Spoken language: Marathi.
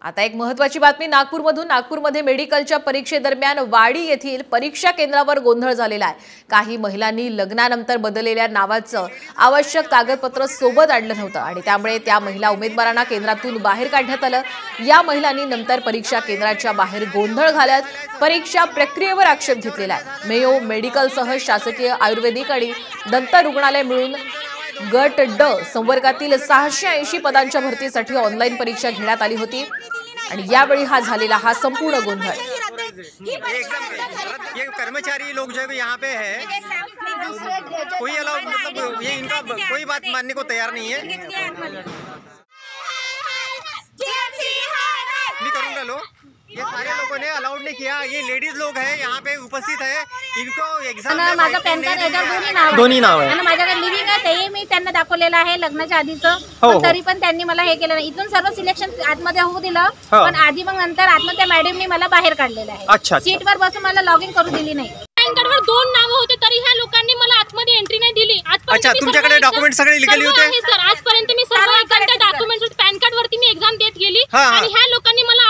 आता एक महत्त्वाची बातमी नागपूरमधून। नागपूरमध्ये मेडिकलच्या परीक्षेदरम्यान वाडी येथील परीक्षा केंद्रावर गोंधळ झालेला आहे। काही महिलांनी लग्नानंतर बदललेल्या नावाचं आवश्यक कागदपत्र सोबत आणलं नव्हतं आणि त्यामुळे त्या महिला उमेदवारांना केंद्रातून बाहेर काढण्यात आलं। या महिलांनी नंतर परीक्षा केंद्राच्या बाहेर गोंधळ घालत परीक्षा प्रक्रियेवर आक्षेप घेतलेला आहे। मेयो मेडिकलसह शासकीय आयुर्वेदिक आणि दंत रुग्णालय मिळून गट ड संवर्गातील 680 पदांच्या भरतीसाठी ऑनलाईन परीक्षा घेण्यात आली होती आणि यावेळी हा संपूर्ण गोंधळ। ये कर्मचारी लोग जो यहाँ पे है कोई अलाउ मतलब ये इनका कोई बात मानने को तैयार नहीं है। नहीं करूँगा लो, ये सारे लोगों ने अलाउड नहीं किया। ये लेडीज लोग हैं यहाँ पे उपस्थित है, इनको एग्जाम माझा पॅन कार्ड याच्यावर दोन्ही नाव आहे आणि माझ्याकडे लिव्हिंग आहे तेही मी त्यांना दाखवलेलं आहे लग्नाच्या आधीचं, पण तरी पण त्यांनी मला हे केलं नाही। इथून सर्व सिलेक्शन आतमध्ये होऊ दिलं, पण आधी मग नंतर आतमध्ये त्या मॅडमनी मला बाहेर काढलेलं आहे। सीटवर बसून मला लॉग इन करू दिली नाही। पॅन कार्डवर 2 नाव होते तरी ह्या लोकांनी मला आतमध्ये एंट्री नाही दिली। अच्छा, तुमच्याकडे डॉक्युमेंट सगळे लिगली होते? सर, आजपर्यंत मी सर्व डॉक्युमेंट्स पॅन कार्ड वरती मी एक्झाम देत गेली आणि ह्या लोकांनी मला